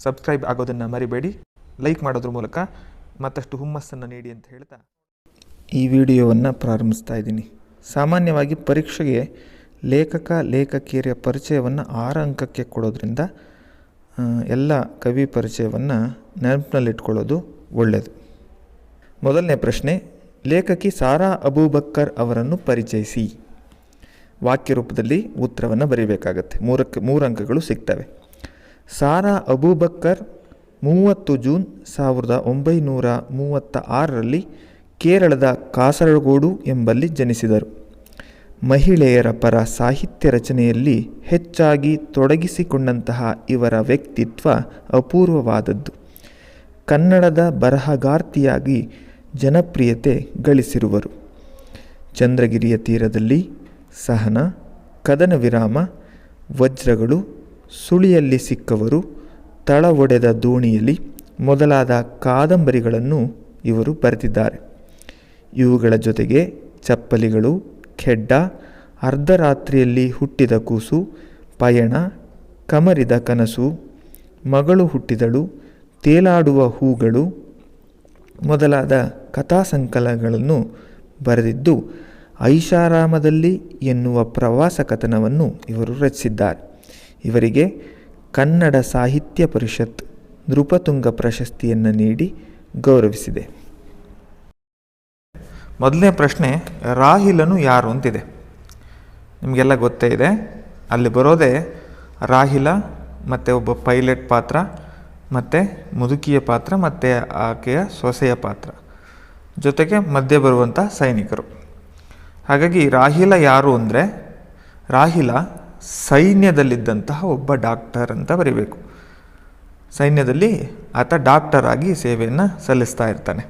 Subscribe ಆಗೋದನ್ನು ಮರಿಬೇಡಿ. Like ಮಾಡೋದ್ರ ಮೂಲಕ ಮತ್ತಷ್ಟು ಹುಮ್ಮಸ್ಸನ್ನು ನೀಡಿ ಅಂತ ಹೇಳ್ತಾ ಈ ವಿಡಿಯೋವನ್ನು ಪ್ರಾರಂಭಿಸ್ತಾ ಇದ್ದೀನಿ. ಸಾಮಾನ್ಯವಾಗಿ ಪರೀಕ್ಷೆಗೆ ಲೇಖಕ ಲೇಖಕಿಯರ ಪರಿಚಯವನ್ನು 6 ಅಂಕಕ್ಕೆ ಕೊಡೋದ್ರಿಂದ ಎಲ್ಲ ಕವಿ ಪರಿಚಯವನ್ನು ನೆನಪಿನಲ್ಲಿಟ್ಕೊಳ್ಳೋದು ಒಳ್ಳೆಯದು. ಮೊದಲನೇ ಪ್ರಶ್ನೆ, ಲೇಖಕಿ ಸಾರಾ ಅಬೂಬಕ್ಕರ್ ಅವರನ್ನು ಪರಿಚಯಿಸಿ. ವಾಕ್ಯ ರೂಪದಲ್ಲಿ ಉತ್ತರವನ್ನು ಬರೀಬೇಕಾಗತ್ತೆ. 3 ಅಂಕಗಳು ಸಿಗ್ತವೆ. ಸಾರಾ ಅಬೂಬಕ್ಕರ್ 30 ಜೂನ್ 1936ರಲ್ಲಿ ಕೇರಳದ ಕಾಸರಗೋಡು ಎಂಬಲ್ಲಿ ಜನಿಸಿದರು. ಮಹಿಳೆಯರ ಪರ ಸಾಹಿತ್ಯ ರಚನೆಯಲ್ಲಿ ಹೆಚ್ಚಾಗಿ ತೊಡಗಿಸಿಕೊಂಡಂತಹ ಇವರ ವ್ಯಕ್ತಿತ್ವ ಅಪೂರ್ವವಾದದ್ದು. ಕನ್ನಡದ ಬರಹಗಾರ್ತಿಯಾಗಿ ಜನಪ್ರಿಯತೆ ಗಳಿಸಿರುವರು. ಚಂದ್ರಗಿರಿಯ ತೀರದಲ್ಲಿ, ಸಹನ, ಕದನ ವಿರಾಮ, ವಜ್ರಗಳು, ಸುಳಿಯಲ್ಲಿ ಸಿಕ್ಕವರು, ತಳ ಒಡೆದ ದೋಣಿಯಲ್ಲಿ ಮೊದಲಾದ ಕಾದಂಬರಿಗಳನ್ನು ಇವರು ಬರೆದಿದ್ದಾರೆ. ಇವುಗಳ ಜೊತೆಗೆ ಚಪ್ಪಲಿಗಳು, ಖೆಡ್ಡ, ಅರ್ಧರಾತ್ರಿಯಲ್ಲಿ ಹುಟ್ಟಿದ ಕೂಸು, ಪಯಣ, ಕಮರಿದ ಕನಸು, ಮಗಳು ಹುಟ್ಟಿದಳು, ತೇಲಾಡುವ ಹೂಗಳು ಮೊದಲಾದ ಕಥಾಸಂಕಲನಗಳನ್ನು ಬರೆದಿದ್ದು, ಐಷಾರಾಮದಲ್ಲಿ ಎನ್ನುವ ಪ್ರವಾಸ ಕಥನವನ್ನು ಇವರು ರಚಿಸಿದ್ದಾರೆ. ಇವರಿಗೆ ಕನ್ನಡ ಸಾಹಿತ್ಯ ಪರಿಷತ್ ನೃಪತುಂಗ ಪ್ರಶಸ್ತಿಯನ್ನು ನೀಡಿ ಗೌರವಿಸಿದೆ. ಮೊದಲನೇ ಪ್ರಶ್ನೆ, ರಾಹಿಲನು ಯಾರು ಅಂತಿದೆ. ನಿಮಗೆಲ್ಲ ಗೊತ್ತೇ ಇದೆ. ಅಲ್ಲಿ ಬರೋದೇ ರಾಹಿಲ ಮತ್ತು ಒಬ್ಬ ಪೈಲಟ್ ಪಾತ್ರ, ಮತ್ತು ಮುದುಕಿಯ ಪಾತ್ರ, ಮತ್ತು ಆಕೆಯ ಸೊಸೆಯ ಪಾತ್ರ, ಜೊತೆಗೆ ಮಧ್ಯೆ ಬರುವಂಥ ಸೈನಿಕರು. ಹಾಗಾಗಿ ರಾಹಿಲ ಯಾರು ಅಂದರೆ, ರಾಹಿಲ ಸೈನ್ಯದಲ್ಲಿದ್ದಂತಹ ಒಬ್ಬ ಡಾಕ್ಟರ್ ಅಂತ ಬರೀಬೇಕು. ಸೈನ್ಯದಲ್ಲಿ ಆತ ಡಾಕ್ಟರ್ ಆಗಿ ಸೇವೆಯನ್ನು ಸಲ್ಲಿಸ್ತಾ ಇರ್ತಾನೆ.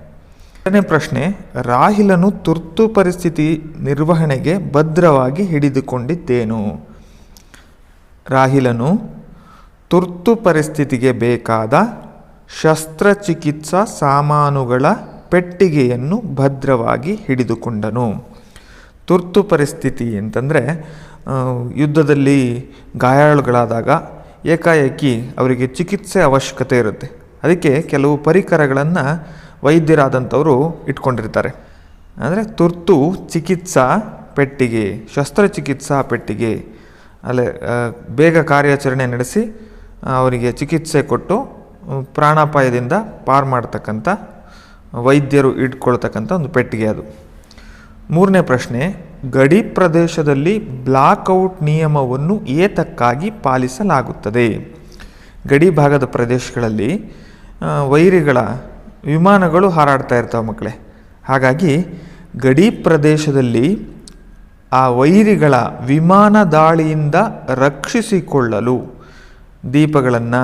ಎರಡನೇ ಪ್ರಶ್ನೆ, ರಾಹಿಲನು ತುರ್ತು ಪರಿಸ್ಥಿತಿ ನಿರ್ವಹಣೆಗೆ ಭದ್ರವಾಗಿ ಹಿಡಿದುಕೊಂಡಿದ್ದೇನು. ರಾಹಿಲನು ತುರ್ತು ಪರಿಸ್ಥಿತಿಗೆ ಬೇಕಾದ ಶಸ್ತ್ರಚಿಕಿತ್ಸಾ ಸಾಮಾನುಗಳ ಪೆಟ್ಟಿಗೆಯನ್ನು ಭದ್ರವಾಗಿ ಹಿಡಿದುಕೊಂಡನು. ತುರ್ತು ಪರಿಸ್ಥಿತಿ ಅಂತಂದರೆ ಯುದ್ಧದಲ್ಲಿ ಗಾಯಾಳುಗಳಾದಾಗ ಏಕಾಏಕಿ ಅವರಿಗೆ ಚಿಕಿತ್ಸೆ ಅವಶ್ಯಕತೆ ಇರುತ್ತೆ. ಅದಕ್ಕೆ ಕೆಲವು ಪರಿಕರಗಳನ್ನು ವೈದ್ಯರಾದಂಥವರು ಇಟ್ಕೊಂಡಿರ್ತಾರೆ. ಅಂದರೆ ತುರ್ತು ಚಿಕಿತ್ಸಾ ಪೆಟ್ಟಿಗೆ, ಶಸ್ತ್ರಚಿಕಿತ್ಸಾ ಪೆಟ್ಟಿಗೆ, ಅಲ್ಲೇ ಬೇಗ ಕಾರ್ಯಾಚರಣೆ ನಡೆಸಿ ಅವರಿಗೆ ಚಿಕಿತ್ಸೆ ಕೊಟ್ಟು ಪ್ರಾಣಾಪಾಯದಿಂದ ಪಾರು ಮಾಡ್ತಕ್ಕಂಥ ವೈದ್ಯರು ಇಟ್ಕೊಳ್ತಕ್ಕಂಥ ಒಂದು ಪೆಟ್ಟಿಗೆ ಅದು. ಮೂರನೇ ಪ್ರಶ್ನೆ, ಗಡಿ ಪ್ರದೇಶದಲ್ಲಿ ಬ್ಲಾಕ್ಔಟ್ ನಿಯಮವನ್ನು ಏತಕ್ಕಾಗಿ ಪಾಲಿಸಲಾಗುತ್ತದೆ. ಗಡಿ ಭಾಗದ ಪ್ರದೇಶಗಳಲ್ಲಿ ವೈರಿಗಳ ವಿಮಾನಗಳು ಹಾರಾಡ್ತಾ ಇರ್ತವೆ ಮಕ್ಕಳೇ. ಹಾಗಾಗಿ ಗಡಿ ಪ್ರದೇಶದಲ್ಲಿ ಆ ವೈರಿಗಳ ವಿಮಾನ ದಾಳಿಯಿಂದ ರಕ್ಷಿಸಿಕೊಳ್ಳಲು ದೀಪಗಳನ್ನು,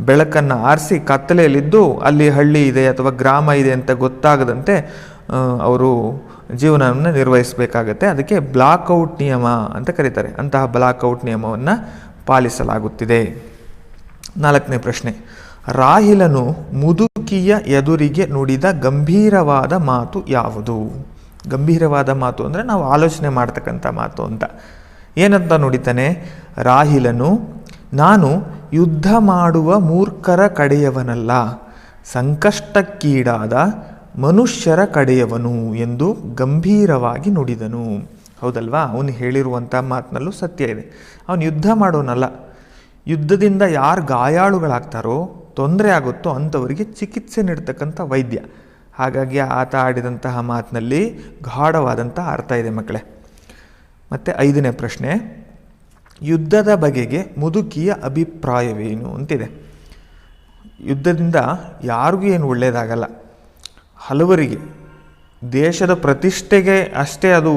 ಬೆಳಕನ್ನು ಆರಿಸಿ ಕತ್ತಲೆಯಲ್ಲಿದ್ದು ಅಲ್ಲಿ ಹಳ್ಳಿ ಇದೆ ಅಥವಾ ಗ್ರಾಮ ಇದೆ ಅಂತ ಗೊತ್ತಾಗದಂತೆ ಅವರು ಜೀವನವನ್ನು ನಿರ್ವಹಿಸಬೇಕಾಗತ್ತೆ. ಅದಕ್ಕೆ ಬ್ಲಾಕ್ಔಟ್ ನಿಯಮ ಅಂತ ಕರೀತಾರೆ. ಅಂತಹ ಬ್ಲಾಕ್ಔಟ್ ನಿಯಮವನ್ನು ಪಾಲಿಸಲಾಗುತ್ತಿದೆ. ನಾಲ್ಕನೇ ಪ್ರಶ್ನೆ, ರಾಹಿಲನು ಮುದುಕಿಯ ಎದುರಿಗೆ ನುಡಿದ ಗಂಭೀರವಾದ ಮಾತು ಯಾವುದು. ಗಂಭೀರವಾದ ಮಾತು ಅಂದರೆ ನಾವು ಆಲೋಚನೆ ಮಾಡ್ತಕ್ಕಂಥ ಮಾತು ಅಂತ. ಏನಂತ ನುಡಿತಾನೆ ರಾಹಿಲನು, ನಾನು ಯುದ್ಧ ಮಾಡುವ ಮೂರ್ಖರ ಕಡೆಯವನಲ್ಲ, ಸಂಕಷ್ಟಕ್ಕೀಡಾದ ಮನುಷ್ಯರ ಕಡೆಯವನು ಎಂದು ಗಂಭೀರವಾಗಿ ನುಡಿದನು. ಹೌದಲ್ವಾ? ಅವನು ಹೇಳಿರುವಂಥ ಮಾತಿನಲ್ಲೂ ಸತ್ಯ ಇದೆ. ಅವನು ಯುದ್ಧ ಮಾಡೋನಲ್ಲ, ಯುದ್ಧದಿಂದ ಯಾರು ಗಾಯಾಳುಗಳಾಗ್ತಾರೋ, ತೊಂದರೆ ಆಗುತ್ತೋ ಅಂಥವರಿಗೆ ಚಿಕಿತ್ಸೆ ನೀಡ್ತಕ್ಕಂಥ ವೈದ್ಯ. ಹಾಗಾಗಿ ಆತ ಆಡಿದಂತಹ ಮಾತಿನಲ್ಲಿ ಗಾಢವಾದಂಥ ಅರ್ಥ ಇದೆ ಮಕ್ಕಳೇ. ಮತ್ತು ಐದನೇ ಪ್ರಶ್ನೆ, ಯುದ್ಧದ ಬಗೆಗೆ ಮುದುಕಿಯ ಅಭಿಪ್ರಾಯವೇನು ಅಂತಿದೆ. ಯುದ್ಧದಿಂದ ಯಾರಿಗೂ ಏನು ಒಳ್ಳೆಯದಾಗಲ್ಲ. ಹಲವರಿಗೆ ದೇಶದ ಪ್ರತಿಷ್ಠೆಗೆ ಅಷ್ಟೇ ಅದು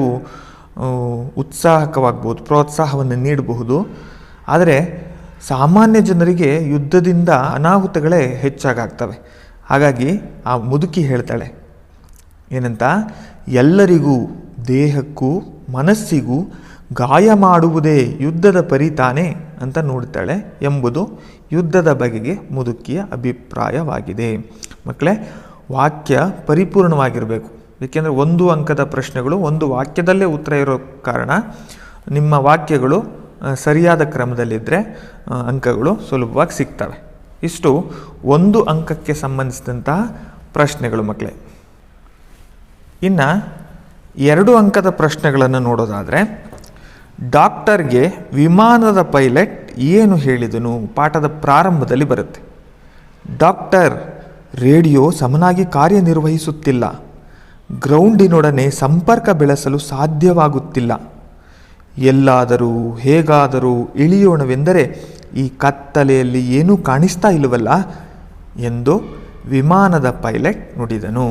ಉತ್ಸಾಹಕವಾಗ್ಬೋದು, ಪ್ರೋತ್ಸಾಹವನ್ನು ನೀಡಬಹುದು. ಆದರೆ ಸಾಮಾನ್ಯ ಜನರಿಗೆ ಯುದ್ಧದಿಂದ ಅನಾಹುತಗಳೇ ಹೆಚ್ಚಾಗ್ತವೆ. ಹಾಗಾಗಿ ಆ ಮುದುಕಿ ಹೇಳ್ತಾಳೆ ಏನಂತ, ಎಲ್ಲರಿಗೂ ದೇಹಕ್ಕೂ ಮನಸ್ಸಿಗೂ ಗಾಯ ಮಾಡುವುದೇ ಯುದ್ಧದ ಪರಿತಾನೆ ಅಂತ ನೋಡ್ತಾಳೆ ಎಂಬುದು ಯುದ್ಧದ ಬಗೆಗೆ ಮುದುಕಿಯ ಅಭಿಪ್ರಾಯವಾಗಿದೆ. ಮಕ್ಕಳೇ, ವಾಕ್ಯ ಪರಿಪೂರ್ಣವಾಗಿರಬೇಕು. ಏಕೆಂದರೆ 1 ಅಂಕದ ಪ್ರಶ್ನೆಗಳು 1 ವಾಕ್ಯದಲ್ಲೇ ಉತ್ತರ ಇರೋ ಕಾರಣ ನಿಮ್ಮ ವಾಕ್ಯಗಳು ಸರಿಯಾದ ಕ್ರಮದಲ್ಲಿದ್ದರೆ ಅಂಕಗಳು ಸುಲಭವಾಗಿ ಸಿಗ್ತವೆ. ಇಷ್ಟು 1 ಅಂಕಕ್ಕೆ ಸಂಬಂಧಿಸಿದಂತಹ ಪ್ರಶ್ನೆಗಳು ಮಕ್ಕಳೇ. ಇನ್ನು 2 ಅಂಕದ ಪ್ರಶ್ನೆಗಳನ್ನು ನೋಡೋದಾದರೆ, ಡಾಕ್ಟರ್ಗೆ ವಿಮಾನದ ಪೈಲಟ್ ಏನು ಹೇಳಿದನು? ಪಾಠದ ಪ್ರಾರಂಭದಲ್ಲಿ ಬರುತ್ತೆ. ಡಾಕ್ಟರ್, ರೇಡಿಯೋ ಸಮನಾಗಿ ಕಾರ್ಯನಿರ್ವಹಿಸುತ್ತಿಲ್ಲ. ಗ್ರೌಂಡಿನೊಡನೆ ಸಂಪರ್ಕ ಬೆಳೆಸಲು ಸಾಧ್ಯವಾಗುತ್ತಿಲ್ಲ. ಎಲ್ಲಾದರೂ ಹೇಗಾದರೂ ಇಳಿಯೋಣವೆಂದರೆ ಈ ಕತ್ತಲೆಯಲ್ಲಿ ಏನೂ ಕಾಣಿಸ್ತಾ ಇಲ್ಲವಲ್ಲ ಎಂದು ವಿಮಾನದ ಪೈಲಟ್ ನುಡಿದನು.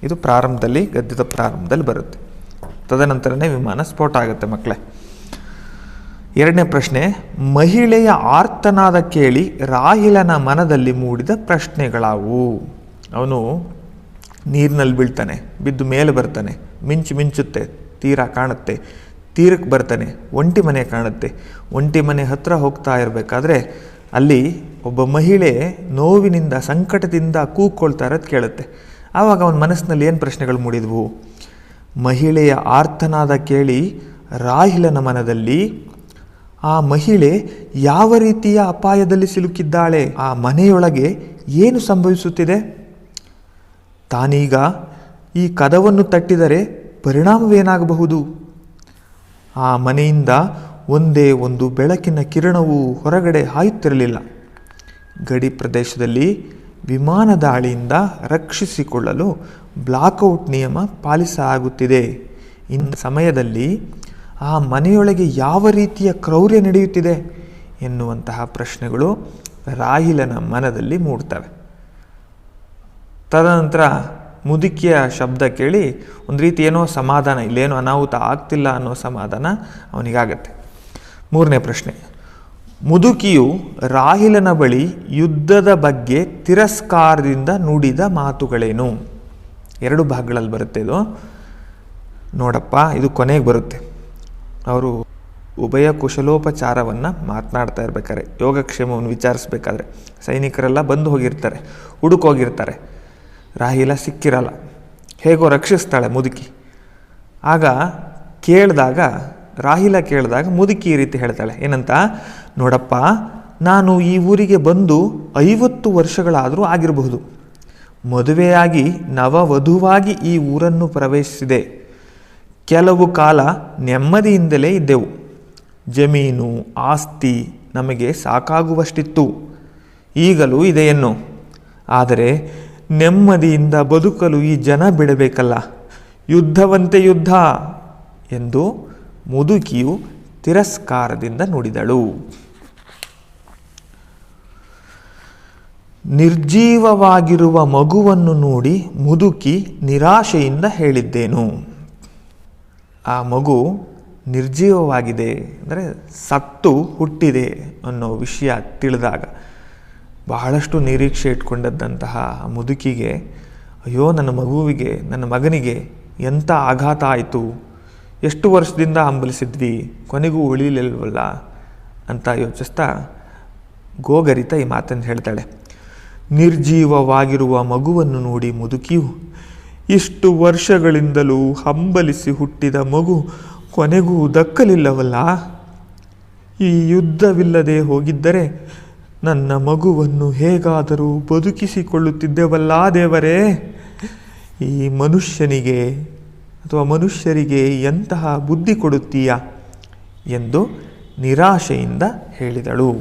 ಇದು ಪ್ರಾರಂಭದಲ್ಲಿ, ಗದ್ಯದ ಪ್ರಾರಂಭದಲ್ಲಿ ಬರುತ್ತೆ. ತದನಂತರನೇ ವಿಮಾನ ಸ್ಫೋಟ ಆಗುತ್ತೆ ಮಕ್ಕಳೇ. 2ನೇ ಪ್ರಶ್ನೆ, ಮಹಿಳೆಯ ಆರ್ತನಾದ ಕೇಳಿ ರಾಹಿಲನ ಮನದಲ್ಲಿ ಮೂಡಿದ ಪ್ರಶ್ನೆಗಳಾವು? ಅವನು ನೀರಿನಲ್ಲಿ ಬೀಳ್ತಾನೆ, ಬಿದ್ದು ಮೇಲೆ ಬರ್ತಾನೆ, ಮಿಂಚುತ್ತೆ, ತೀರ ಕಾಣುತ್ತೆ, ತೀರಕ್ಕೆ ಬರ್ತಾನೆ, ಒಂಟಿ ಮನೆ ಕಾಣುತ್ತೆ. ಒಂಟಿ ಮನೆ ಹತ್ರ ಹೋಗ್ತಾ ಇರಬೇಕಾದ್ರೆ ಅಲ್ಲಿ ಒಬ್ಬ ಮಹಿಳೆ ನೋವಿನಿಂದ, ಸಂಕಟದಿಂದ ಕೂಗ್ಕೊಳ್ತಾ ಇರೋದು ಕೇಳುತ್ತೆ. ಆವಾಗ ಅವನ ಮನಸ್ಸಿನಲ್ಲಿ ಏನು ಪ್ರಶ್ನೆಗಳು ಮೂಡಿದ್ವು? ಮಹಿಳೆಯ ಆರ್ತನಾದ ಕೇಳಿ ರಾಹಿಲನ ಮನದಲ್ಲಿ ಆ ಮಹಿಳೆ ಯಾವ ರೀತಿಯ ಅಪಾಯದಲ್ಲಿ ಸಿಲುಕಿದ್ದಾಳೆ? ಆ ಮನೆಯೊಳಗೆ ಏನು ಸಂಭವಿಸುತ್ತಿದೆ? ತಾನೀಗ ಈ ಕದವನ್ನು ತಟ್ಟಿದರೆ ಪರಿಣಾಮವೇನಾಗಬಹುದು? ಆ ಮನೆಯಿಂದ ಒಂದೇ ಒಂದು ಬೆಳಕಿನ ಕಿರಣವೂ ಹೊರಗಡೆ ಹಾಯುತ್ತಿರಲಿಲ್ಲ. ಗಡಿ ಪ್ರದೇಶದಲ್ಲಿ ವಿಮಾನ ದಾಳಿಯಿಂದ ರಕ್ಷಿಸಿಕೊಳ್ಳಲು ಬ್ಲಾಕ್ಔಟ್ ನಿಯಮ ಪಾಲಿಸಲಾಗುತ್ತಿದೆ. ಇನ್ನು ಸಮಯದಲ್ಲಿ ಆ ಮನೆಯೊಳಗೆ ಯಾವ ರೀತಿಯ ಕ್ರೌರ್ಯ ನಡೆಯುತ್ತಿದೆ ಎನ್ನುವಂತಹ ಪ್ರಶ್ನೆಗಳು ರಾಹಿಲನ ಮನದಲ್ಲಿ ಮೂಡ್ತವೆ. ತದನಂತರ ಮುದುಕಿಯ ಶಬ್ದ ಕೇಳಿ ಒಂದು ರೀತಿ ಏನೋ ಸಮಾಧಾನ, ಇಲ್ಲೇನೋ ಅನಾಹುತ ಆಗ್ತಿಲ್ಲ ಅನ್ನೋ ಸಮಾಧಾನ ಅವನಿಗಾಗತ್ತೆ. 3ನೇ ಪ್ರಶ್ನೆ, ಮುದುಕಿಯು ರಾಹಿಲನ ಬಳಿ ಯುದ್ಧದ ಬಗ್ಗೆ ತಿರಸ್ಕಾರದಿಂದ ನುಡಿದ ಮಾತುಗಳೇನು? 2 ಭಾಗಗಳಲ್ಲಿ ಬರುತ್ತೆ ಇದು. ನೋಡಪ್ಪ, ಇದು ಕೊನೆಗೆ ಬರುತ್ತೆ. ಅವರು ಉಭಯ ಕುಶಲೋಪಚಾರವನ್ನು ಮಾತನಾಡ್ತಾ ಇರ್ಬೇಕಾದ್ರೆ, ಯೋಗಕ್ಷೇಮವನ್ನು ವಿಚಾರಿಸ್ಬೇಕಾದ್ರೆ, ಸೈನಿಕರೆಲ್ಲ ಬಂದು ಹೋಗಿರ್ತಾರೆ, ಹುಡುಕೋಗಿರ್ತಾರೆ, ರಾಹಿಲ ಸಿಕ್ಕಿರಲ್ಲ, ಹೇಗೋ ರಕ್ಷಿಸ್ತಾಳೆ ಮುದುಕಿ. ಆಗ ರಾಹಿಲ ಕೇಳಿದಾಗ ಮುದುಕಿ ಈ ರೀತಿ ಹೇಳ್ತಾಳೆ, ಏನಂತ? ನೋಡಪ್ಪ, ನಾನು ಈ ಊರಿಗೆ ಬಂದು 50 ವರ್ಷಗಳಾದರೂ ಆಗಿರಬಹುದು. ಮದುವೆಯಾಗಿ ನವವಧುವಾಗಿ ಈ ಊರನ್ನು ಪ್ರವೇಶಿಸಿದೆ. ಕೆಲವು ಕಾಲ ನೆಮ್ಮದಿಯಿಂದಲೇ ಇದ್ದೆವು. ಜಮೀನು ಆಸ್ತಿ ನಮಗೆ ಸಾಕಾಗುವಷ್ಟಿತ್ತು, ಈಗಲೂ ಇದೆಯನ್ನು. ಆದರೆ ನೆಮ್ಮದಿಯಿಂದ ಬದುಕಲು ಈ ಜನ ಬಿಡಬೇಕಲ್ಲ, ಯುದ್ಧವಂತೆ ಯುದ್ಧ ಎಂದು ಮುದುಕಿಯು ತಿರಸ್ಕಾರದಿಂದ ನುಡಿದಳು. ನಿರ್ಜೀವವಾಗಿರುವ ಮಗುವನ್ನು ನೋಡಿ ಮುದುಕಿ ನಿರಾಶೆಯಿಂದ ಹೇಳಿದ್ದೇನು? ಆ ಮಗು ನಿರ್ಜೀವವಾಗಿದೆ ಅಂದರೆ ಸತ್ತು ಹುಟ್ಟಿದೆ ಅನ್ನೋ ವಿಷಯ ತಿಳಿದಾಗ ಬಹಳಷ್ಟು ನಿರೀಕ್ಷೆ ಇಟ್ಕೊಂಡದ್ದಂತಹ ಮುದುಕಿಗೆ, ಅಯ್ಯೋ ನನ್ನ ಮಗನಿಗೆ ಎಂಥ ಆಘಾತ ಆಯಿತು, ಎಷ್ಟು ವರ್ಷದಿಂದ ಹಂಬಲಿಸಿದ್ವಿ, ಕೊನೆಗೂ ಉಳಿಲಿಲ್ವಲ್ಲ ಅಂತ ಯೋಚಿಸ್ತಾ ಗೋಗರಿತ ಈ ಮಾತನ್ನು ಹೇಳ್ತಾಳೆ. ನಿರ್ಜೀವವಾಗಿರುವ ಮಗುವನ್ನು ನೋಡಿ ಮುದುಕಿಯು, ಇಷ್ಟು ವರ್ಷಗಳಿಂದಲೂ ಹಂಬಲಿಸಿ ಹುಟ್ಟಿದ ಮಗು ಕೊನೆಗೂ ದಕ್ಕಲಿಲ್ಲವಲ್ಲ, ಈ ಯುದ್ಧವಿಲ್ಲದೆ ಹೋಗಿದ್ದರೆ ನನ್ನ ಮಗುವನ್ನು ಹೇಗಾದರೂ ಬದುಕಿಸಿಕೊಳ್ಳುತ್ತಿದ್ದೆವಲ್ಲ ದೇವರೇ, ಈ ಮನುಷ್ಯರಿಗೆ ಎಂತಹ ಬುದ್ಧಿ ಕೊಡುತ್ತೀಯಾ ಎಂದು ನಿರಾಶೆಯಿಂದ ಹೇಳಿದಳು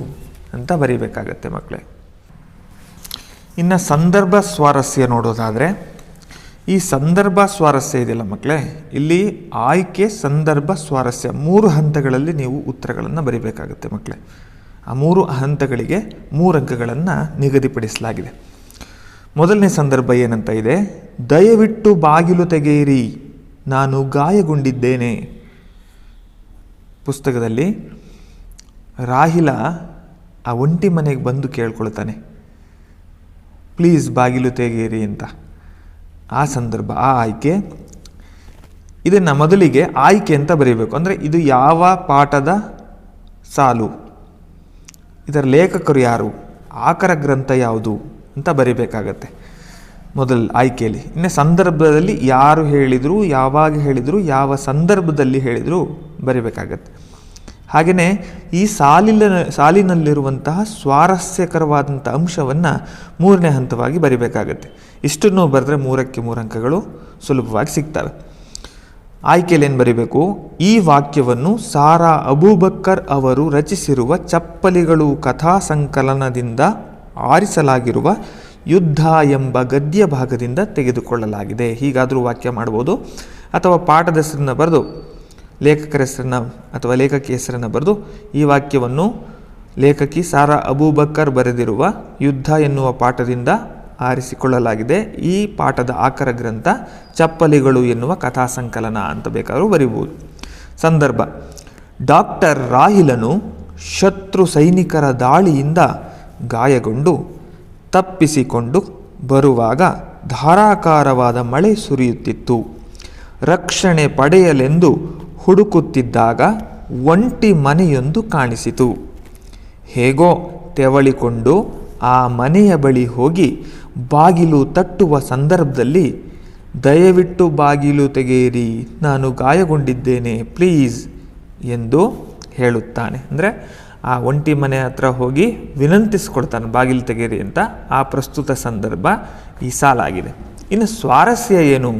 ಅಂತ ಬರೀಬೇಕಾಗತ್ತೆ ಮಕ್ಕಳೇ. ಇನ್ನು ಸಂದರ್ಭ ಸ್ವಾರಸ್ಯ ನೋಡೋದಾದರೆ, ಈ ಸಂದರ್ಭ ಸ್ವಾರಸ್ಯ ಇದೆಯಲ್ಲ ಮಕ್ಕಳೇ, ಇಲ್ಲಿ ಆಯ್ಕೆ, ಸಂದರ್ಭ, ಸ್ವಾರಸ್ಯ 3 ಹಂತಗಳಲ್ಲಿ ನೀವು ಉತ್ತರಗಳನ್ನು ಬರೀಬೇಕಾಗುತ್ತೆ ಮಕ್ಕಳೇ. ಆ 3 ಹಂತಗಳಿಗೆ 3 ಅಂಕಗಳನ್ನು ನಿಗದಿಪಡಿಸಲಾಗಿದೆ. ಮೊದಲನೇ ಸಂದರ್ಭ ಏನಂತ ಇದೆ? ದಯವಿಟ್ಟು ಬಾಗಿಲು ತೆಗೆಯಿರಿ, ನಾನು ಗಾಯಗೊಂಡಿದ್ದೇನೆ. ಪುಸ್ತಕದಲ್ಲಿ ರಾಹಿಲ ಆ ಒಂಟಿ ಮನೆಗೆ ಬಂದು ಕೇಳ್ಕೊಳ್ತಾನೆ, ಪ್ಲೀಸ್ ಬಾಗಿಲು ತೆಗೆಯಿರಿ ಅಂತ. ಆ ಸಂದರ್ಭ, ಆ ಆಯ್ಕೆ. ಇದನ್ನು ಮೊದಲಿಗೆ ಆಯ್ಕೆ ಅಂತ ಬರೀಬೇಕು. ಅಂದರೆ ಇದು ಯಾವ ಪಾಠದ ಸಾಲು, ಇದರ ಲೇಖಕರು ಯಾರು, ಆಕರ ಗ್ರಂಥ ಯಾವುದು ಅಂತ ಬರೀಬೇಕಾಗತ್ತೆ ಮೊದಲು ಆಯ್ಕೆಯಲ್ಲಿ. ಇನ್ನು ಸಂದರ್ಭದಲ್ಲಿ ಯಾರು ಹೇಳಿದರು, ಯಾವಾಗ ಹೇಳಿದರು, ಯಾವ ಸಂದರ್ಭದಲ್ಲಿ ಹೇಳಿದರು ಬರೀಬೇಕಾಗತ್ತೆ. ಹಾಗೆಯೇ ಈ ಸಾಲಿನಲ್ಲಿರುವಂತಹ ಸ್ವಾರಸ್ಯಕರವಾದಂಥ ಅಂಶವನ್ನು 3ನೇ ಹಂತವಾಗಿ ಬರಿಬೇಕಾಗತ್ತೆ. ಇಷ್ಟನ್ನು ಬರೆದ್ರೆ 3ಕ್ಕೆ 3 ಅಂಕಗಳು ಸುಲಭವಾಗಿ ಸಿಗ್ತವೆ. ಆಯ್ಕೆಯಲ್ಲಿ ಏನು ಬರಿಬೇಕು? ಈ ವಾಕ್ಯವನ್ನು ಸಾರಾ ಅಬೂಬಕ್ಕರ್ ಅವರು ರಚಿಸಿರುವ ಚಪ್ಪಲಿಗಳು ಕಥಾ ಸಂಕಲನದಿಂದ ಆರಿಸಲಾಗಿರುವ ಯುದ್ಧ ಎಂಬ ಗದ್ಯ ಭಾಗದಿಂದ ತೆಗೆದುಕೊಳ್ಳಲಾಗಿದೆ. ಹೀಗಾದರೂ ವಾಕ್ಯ ಮಾಡ್ಬೋದು. ಅಥವಾ ಪಾಠದ ಹೆಸರನ್ನು ಬರೆದು ಲೇಖಕರ ಹೆಸರನ್ನು ಅಥವಾ ಲೇಖಕಿ ಹೆಸರನ್ನು ಬರೆದು ಈ ವಾಕ್ಯವನ್ನು ಲೇಖಕಿ ಸಾರಾ ಅಬೂಬಕ್ಕರ್ ಬರೆದಿರುವ ಯುದ್ಧ ಎನ್ನುವ ಪಾಠದಿಂದ ಆರಿಸಿಕೊಳ್ಳಲಾಗಿದೆ. ಈ ಪಾಠದ ಆಕರ ಗ್ರಂಥ ಚಪ್ಪಲಿಗಳು ಎನ್ನುವ ಕಥಾ ಸಂಕಲನ ಅಂತ ಬೇಕಾದರೂ ಬರಿಬೋದು. ಸಂದರ್ಭ: ಡಾಕ್ಟರ್ ರಾಹಿಲನು ಶತ್ರು ಸೈನಿಕರ ದಾಳಿಯಿಂದ ಗಾಯಗೊಂಡು ತಪ್ಪಿಸಿಕೊಂಡು ಬರುವಾಗ ಧಾರಾಕಾರವಾದ ಮಳೆ ಸುರಿಯುತ್ತಿತ್ತು. ರಕ್ಷಣೆ ಪಡೆಯಲೆಂದು ಹುಡುಕುತ್ತಿದ್ದಾಗ ಒಂಟಿ ಮನೆಯೊಂದು ಕಾಣಿಸಿತು. ಹೇಗೋ ತೆವಳಿಕೊಂಡು ಆ ಮನೆಯ ಬಳಿ ಹೋಗಿ ಬಾಗಿಲು ತಟ್ಟುವ ಸಂದರ್ಭದಲ್ಲಿ, ದಯವಿಟ್ಟು ಬಾಗಿಲು ತೆಗೆಯಿರಿ, ನಾನು ಗಾಯಗೊಂಡಿದ್ದೇನೆ, ಪ್ಲೀಸ್ ಎಂದು ಹೇಳುತ್ತಾನೆ. ಅಂದರೆ ಆ ಒಂಟಿ ಮನೆ ಹತ್ರ ಹೋಗಿ ವಿನಂತಿಸ್ಕೊಳ್ತಾನೆ ಬಾಗಿಲು ತೆಗೆಯಿರಿ ಅಂತ. ಆ ಪ್ರಸ್ತುತ ಸಂದರ್ಭ ಈ ಸಾಲಾಗಿದೆ. ಇನ್ನು ಸ್ವಾರಸ್ಯ ಏನು?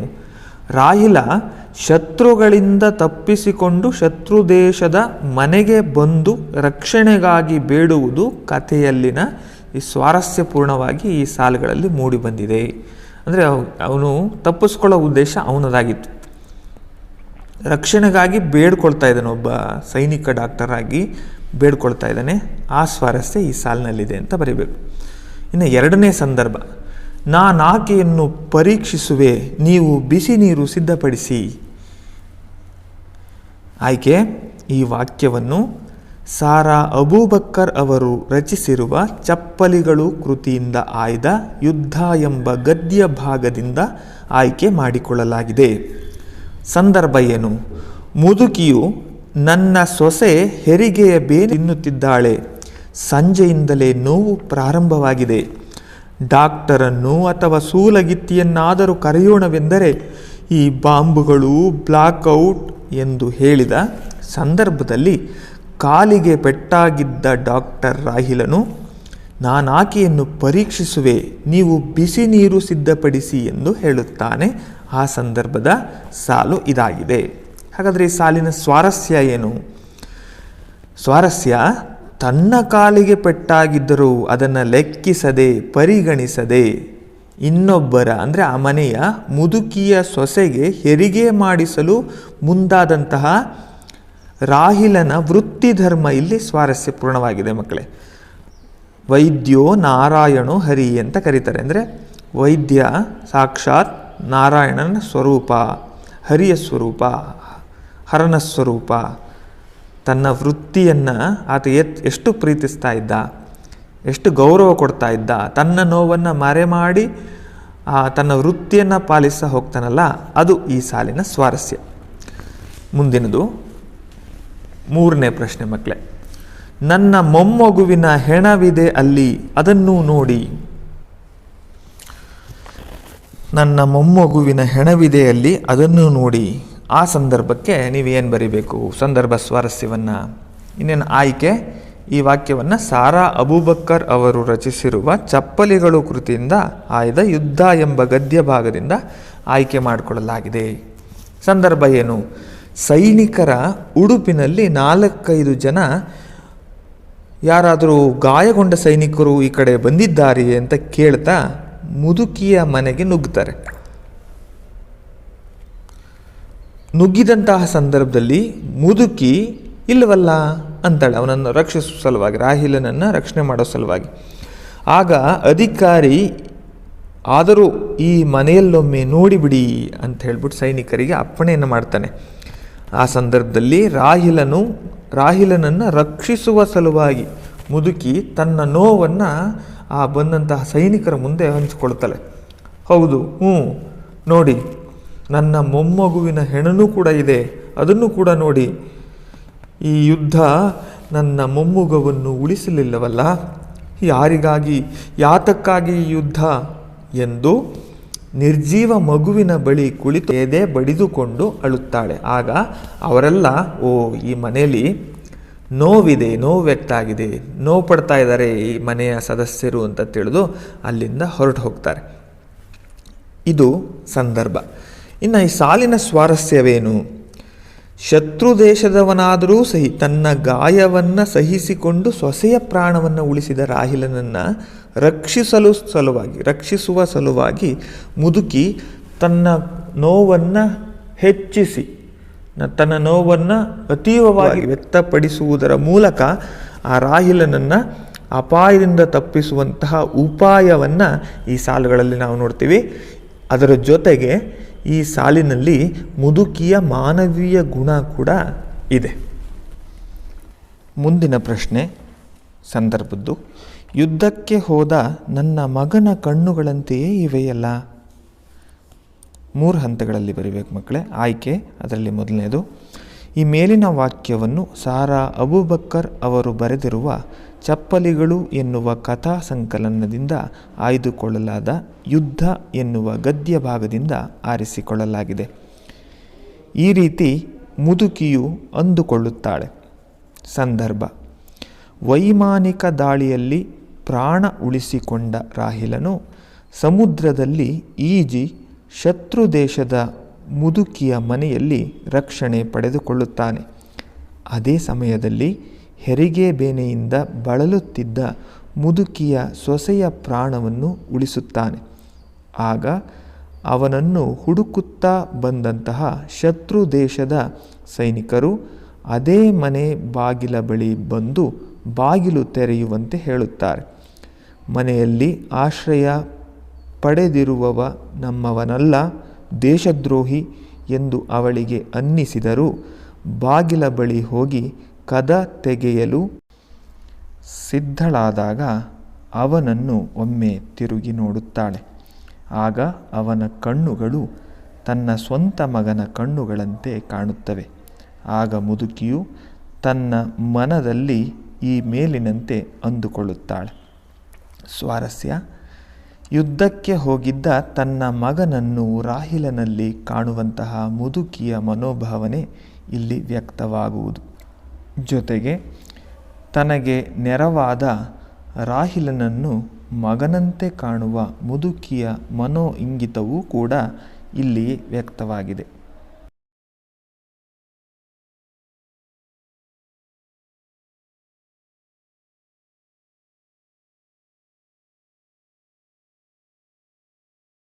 ರಾಹಿಲ ಶತ್ರುಗಳಿಂದ ತಪ್ಪಿಸಿಕೊಂಡು ಶತ್ರು ದೇಶದ ಮನೆಗೆ ಬಂದು ರಕ್ಷಣೆಗಾಗಿ ಬೇಡುವುದು ಕಥೆಯಲ್ಲಿನ ಈ ಸ್ವಾರಸ್ಯಪೂರ್ಣವಾಗಿ ಈ ಸಾಲುಗಳಲ್ಲಿ ಮೂಡಿ ಬಂದಿದೆ. ಅಂದರೆ ಅವನು ತಪ್ಪಿಸ್ಕೊಳ್ಳೋ ಉದ್ದೇಶ ಅವನದಾಗಿತ್ತು. ರಕ್ಷಣೆಗಾಗಿ ಬೇಡ್ಕೊಳ್ತಾ ಇದ್ದಾನೆ, ಒಬ್ಬ ಸೈನಿಕ ಡಾಕ್ಟರ್ ಆಗಿ ಬೇಡ್ಕೊಳ್ತಾ ಇದ್ದಾನೆ. ಆ ಸ್ವಾರಸ್ಯ ಈ ಸಾಲಿನಲ್ಲಿದೆ ಅಂತ ಬರೀಬೇಕು. ಇನ್ನು 2ನೇ ಸಂದರ್ಭ: ನಾನಾಕೆಯನ್ನು ಪರೀಕ್ಷಿಸುವೆ, ನೀವು ಬಿಸಿ ನೀರು ಸಿದ್ಧಪಡಿಸಿ. ಆಯ್ಕೆ: ಈ ವಾಕ್ಯವನ್ನು ಸಾರಾ ಅಬೂಬಕ್ಕರ್ ಅವರು ರಚಿಸಿರುವ ಚಪ್ಪಲಿಗಳು ಕೃತಿಯಿಂದ ಆಯ್ದ ಯುದ್ಧ ಎಂಬ ಗದ್ಯ ಭಾಗದಿಂದ ಆಯ್ಕೆ ಮಾಡಿಕೊಳ್ಳಲಾಗಿದೆ. ಸಂದರ್ಭ ಏನು? ಮುದುಕಿಯು ನನ್ನ ಸೊಸೆ ಹೆರಿಗೆಯ ಬೇನೆ ತಿನ್ನುತ್ತಿದ್ದಾಳೆ. ಸಂಜೆಯಿಂದಲೇ ನೋವು ಪ್ರಾರಂಭವಾಗಿದೆ. ಡಾಕ್ಟರನ್ನು ಅಥವಾ ಸೂಲಗಿತ್ತಿಯನ್ನಾದರೂ ಕರೆಯೋಣವೆಂದರೆ ಈ ಬಾಂಬುಗಳು ಬ್ಲಾಕ್ಔಟ್ ಎಂದು ಹೇಳಿದ ಸಂದರ್ಭದಲ್ಲಿ ಕಾಲಿಗೆ ಪೆಟ್ಟಾಗಿದ್ದ ಡಾಕ್ಟರ್ ರಾಹಿಲನು ನಾನಾಕೆಯನ್ನು ಪರೀಕ್ಷಿಸುವೆ, ನೀವು ಬಿಸಿ ನೀರು ಸಿದ್ಧಪಡಿಸಿ ಎಂದು ಹೇಳುತ್ತಾನೆ. ಆ ಸಂದರ್ಭದ ಸಾಲು ಇದಾಗಿದೆ. ಹಾಗಾದರೆ ಈ ಸಾಲಿನ ಸ್ವಾರಸ್ಯ ಏನು? ಸ್ವಾರಸ್ಯ: ತನ್ನ ಕಾಲಿಗೆ ಪೆಟ್ಟಾಗಿದ್ದರೂ ಅದನ್ನು ಲೆಕ್ಕಿಸದೆ ಪರಿಗಣಿಸದೆ ಇನ್ನೊಬ್ಬರ ಅಂದರೆ ಆ ಮನೆಯ ಮುದುಕಿಯ ಸೊಸೆಗೆ ಹೆರಿಗೆ ಮಾಡಿಸಲು ಮುಂದಾದಂತಹ ರಾಹಿಲನ ವೃತ್ತಿ ಧರ್ಮ ಇಲ್ಲಿ ಸ್ವಾರಸ್ಯಪೂರ್ಣವಾಗಿದೆ ಮಕ್ಕಳೇ. ವೈದ್ಯೋ ನಾರಾಯಣೋ ಹರಿ ಅಂತ ಕರೀತಾರೆ. ಅಂದರೆ ವೈದ್ಯ ಸಾಕ್ಷಾತ್ ನಾರಾಯಣನ ಸ್ವರೂಪ, ಹರಿಯ ಸ್ವರೂಪ, ಹರನ ಸ್ವರೂಪ. ತನ್ನ ವೃತ್ತಿಯನ್ನು ಆತ ಎಷ್ಟು ಪ್ರೀತಿಸ್ತಾ ಇದ್ದ, ಎಷ್ಟು ಗೌರವ ಕೊಡ್ತಾ ಇದ್ದ, ತನ್ನ ನೋವನ್ನು ಮರೆ ಮಾಡಿ ತನ್ನ ವೃತ್ತಿಯನ್ನು ಪಾಲಿಸ ಹೋಗ್ತಾನಲ್ಲ, ಅದು ಈ ಸಾಲಿನ ಸ್ವಾರಸ್ಯ. ಮುಂದಿನದು 3ನೇ ಪ್ರಶ್ನೆ ಮಕ್ಕಳೇ. ನನ್ನ ಮೊಮ್ಮಗುವಿನ ಹೆಣವಿದೆ ಅಲ್ಲಿ, ಅದನ್ನು ನೋಡಿ. ನನ್ನ ಮೊಮ್ಮಗುವಿನ ಹೆಣವಿದೆ ಅಲ್ಲಿ, ಅದನ್ನು ನೋಡಿ. ಆ ಸಂದರ್ಭಕ್ಕೆ ನೀವೇನು ಬರಿಬೇಕು? ಸಂದರ್ಭ ಸ್ವಾರಸ್ಯವನ್ನು. ಇನ್ನೇನು ಆಯ್ಕೆ: ಈ ವಾಕ್ಯವನ್ನು ಸಾರಾ ಅಬೂಬಕ್ಕರ್ ಅವರು ರಚಿಸಿರುವ ಚಪ್ಪಲಿಗಳು ಕೃತಿಯಿಂದ ಆಯ್ದ ಯುದ್ಧ ಎಂಬ ಗದ್ಯ ಭಾಗದಿಂದ ಆಯ್ಕೆ ಮಾಡಿಕೊಳ್ಳಲಾಗಿದೆ. ಸಂದರ್ಭ ಏನು? ಸೈನಿಕರ ಉಡುಪಿನಲ್ಲಿ 4-5 ಜನ ಯಾರಾದರೂ ಗಾಯಗೊಂಡ ಸೈನಿಕರು ಈ ಕಡೆ ಬಂದಿದ್ದಾರೆ ಅಂತ ಕೇಳ್ತಾ ಮುದುಕಿಯ ಮನೆಗೆ ನುಗ್ಗುತ್ತಾರೆ. ನುಗ್ಗಿದಂತಹ ಸಂದರ್ಭದಲ್ಲಿ ಮುದುಕಿ ಇಲ್ಲವಲ್ಲ ಅಂತಾಳೆ, ಅವನನ್ನು ರಕ್ಷಿಸುವ ಸಲುವಾಗಿ, ರಾಹಿಲನನ್ನು ರಕ್ಷಣೆ ಮಾಡೋ ಸಲುವಾಗಿ. ಆಗ ಅಧಿಕಾರಿ ಆದರೂ ಈ ಮನೆಯಲ್ಲೊಮ್ಮೆ ನೋಡಿಬಿಡಿ ಅಂತ ಹೇಳ್ಬಿಟ್ಟು ಸೈನಿಕರಿಗೆ ಅಪ್ಪಣೆಯನ್ನು ಮಾಡ್ತಾನೆ. ಆ ಸಂದರ್ಭದಲ್ಲಿ ರಾಹಿಲನನ್ನು ರಕ್ಷಿಸುವ ಸಲುವಾಗಿ ಮುದುಕಿ ತನ್ನ ನೋವನ್ನು ಆ ಬಂದಂತಹ ಸೈನಿಕರ ಮುಂದೆ ಹಂಚಿಕೊಳ್ತಾಳೆ. ಹೌದು, ನೋಡಿ, ನನ್ನ ಮೊಮ್ಮಗುವಿನ ಹೆಣನೂ ಕೂಡ ಇದೆ, ಅದನ್ನು ಕೂಡ ನೋಡಿ. ಈ ಯುದ್ಧ ನನ್ನ ಮೊಮ್ಮಗುವನ್ನು ಉಳಿಸಲಿಲ್ಲವಲ್ಲ, ಯಾರಿಗಾಗಿ, ಯಾತಕ್ಕಾಗಿ ಈ ಯುದ್ಧ ಎಂದು ನಿರ್ಜೀವ ಮಗುವಿನ ಬಳಿ ಕುಳಿತು ಎದೆ ಬಡಿದುಕೊಂಡು ಅಳುತ್ತಾಳೆ. ಆಗ ಅವರೆಲ್ಲ, ಈ ಮನೆಯಲ್ಲಿ ನೋವಿದೆ, ನೋವು ವ್ಯಕ್ತ ಆಗಿದೆ, ನೋವು ಪಡ್ತಾ ಇದ್ದಾರೆ ಈ ಮನೆಯ ಸದಸ್ಯರು ಅಂತ ತಿಳಿದು ಅಲ್ಲಿಂದ ಹೊರಟು ಹೋಗ್ತಾರೆ. ಇದು ಸಂದರ್ಭ. ಇನ್ನು ಈ ಸಾಲಿನ ಸ್ವಾರಸ್ಯವೇನು? ಶತ್ರು ದೇಶದವನಾದರೂ ಸಹಿ ತನ್ನ ಗಾಯವನ್ನು ಸಹಿಸಿಕೊಂಡು ಸೊಸೆಯ ಪ್ರಾಣವನ್ನು ಉಳಿಸಿದ ರಾಹಿಲನನ್ನು ರಕ್ಷಿಸುವ ಸಲುವಾಗಿ ಮುದುಕಿ ತನ್ನ ನೋವನ್ನು ಹೆಚ್ಚಿಸಿ, ತನ್ನ ನೋವನ್ನು ಅತೀವವಾಗಿ ವ್ಯಕ್ತಪಡಿಸುವುದರ ಮೂಲಕ ಆ ರಾಹಿಲನನ್ನು ಅಪಾಯದಿಂದ ತಪ್ಪಿಸುವಂತಹ ಉಪಾಯವನ್ನು ಈ ಸಾಲುಗಳಲ್ಲಿ ನಾವು ನೋಡ್ತೀವಿ. ಅದರ ಜೊತೆಗೆ ಈ ಸಾಲಿನಲ್ಲಿ ಮುದುಕಿಯ ಮಾನವೀಯ ಗುಣ ಕೂಡ ಇದೆ. ಮುಂದಿನ ಪ್ರಶ್ನೆ ಸಂದರ್ಭದ್ದು, ಯುದ್ಧಕ್ಕೆ ಹೋದ ನನ್ನ ಮಗನ ಕಣ್ಣುಗಳಂತೆಯೇ ಇವೆಯಲ್ಲ. 3 ಹಂತಗಳಲ್ಲಿ ಬರೀಬೇಕು ಮಕ್ಕಳೇ. ಆಯ್ಕೆ ಅದರಲ್ಲಿ ಮೊದಲನೇದು, ಈ ಮೇಲಿನ ವಾಕ್ಯವನ್ನು ಸಾರಾ ಅಬೂಬಕ್ಕರ್ ಅವರು ಬರೆದಿರುವ ಚಪ್ಪಲಿಗಳು ಎನ್ನುವ ಕಥಾ ಸಂಕಲನದಿಂದ ಆಯ್ದುಕೊಳ್ಳಲಾದ ಯುದ್ಧ ಎನ್ನುವ ಗದ್ಯ ಭಾಗದಿಂದ ಆರಿಸಿಕೊಳ್ಳಲಾಗಿದೆ. ಈ ರೀತಿ ಮುದುಕಿಯು ಅಂದುಕೊಳ್ಳುತ್ತಾಳೆ. ಸಂದರ್ಭ: ವೈಮಾನಿಕ ದಾಳಿಯಲ್ಲಿ ಪ್ರಾಣ ಉಳಿಸಿಕೊಂಡ ರಾಹಿಲನು ಸಮುದ್ರದಲ್ಲಿ ಈಜಿ ಶತ್ರು ದೇಶದ ಮುದುಕಿಯ ಮನೆಯಲ್ಲಿ ರಕ್ಷಣೆ ಪಡೆದುಕೊಳ್ಳುತ್ತಾನೆ. ಅದೇ ಸಮಯದಲ್ಲಿ ಹೆರಿಗೆ ಬೇನೆಯಿಂದ ಬಳಲುತ್ತಿದ್ದ ಮುದುಕಿಯ ಸೊಸೆಯ ಪ್ರಾಣವನ್ನು ಉಳಿಸುತ್ತಾನೆ. ಆಗ ಅವನನ್ನು ಹುಡುಕುತ್ತಾ ಬಂದಂತಹ ಶತ್ರು ದೇಶದ ಸೈನಿಕರು ಅದೇ ಮನೆ ಬಾಗಿಲ ಬಳಿ ಬಂದು ಬಾಗಿಲು ತೆರೆಯುವಂತೆ ಹೇಳುತ್ತಾರೆ. ಮನೆಯಲ್ಲಿ ಆಶ್ರಯ ಪಡೆದಿರುವವ ನಮ್ಮವನಲ್ಲ, ದೇಶದ್ರೋಹಿ ಎಂದು ಅವಳಿಗೆ ಅನ್ನಿಸಿದರೂ ಬಾಗಿಲ ಬಳಿ ಹೋಗಿ ಕದ ತೆಗೆಯಲು ಸಿದ್ಧಳಾದಾಗ ಅವನನ್ನು ಒಮ್ಮೆ ತಿರುಗಿ ನೋಡುತ್ತಾಳೆ. ಆಗ ಅವನ ಕಣ್ಣುಗಳು ತನ್ನ ಸ್ವಂತ ಮಗನ ಕಣ್ಣುಗಳಂತೆ ಕಾಣುತ್ತವೆ. ಆಗ ಮುದುಕಿಯು ತನ್ನ ಮನದಲ್ಲಿ ಈ ಮೇಲಿನಂತೆ ಅಂದುಕೊಳ್ಳುತ್ತಾಳೆ. ಸ್ವಾರಸ್ಯ: ಯುದ್ಧಕ್ಕೆ ಹೋಗಿದ್ದ ತನ್ನ ಮಗನನ್ನು ರಾಹಿಲನಲ್ಲಿ ಕಾಣುವಂತಹ ಮುದುಕಿಯ ಮನೋಭಾವನೆ ಇಲ್ಲಿ ವ್ಯಕ್ತವಾಗುವುದು. ಜೊತೆಗೆ ತನಗೆ ನೆರವಾದ ರಾಹಿಲನನ್ನು ಮಗನಂತೆ ಕಾಣುವ ಮುದುಕಿಯ ಮನೋ ಇಂಗಿತವೂ ಕೂಡ ಇಲ್ಲಿ ವ್ಯಕ್ತವಾಗಿದೆ.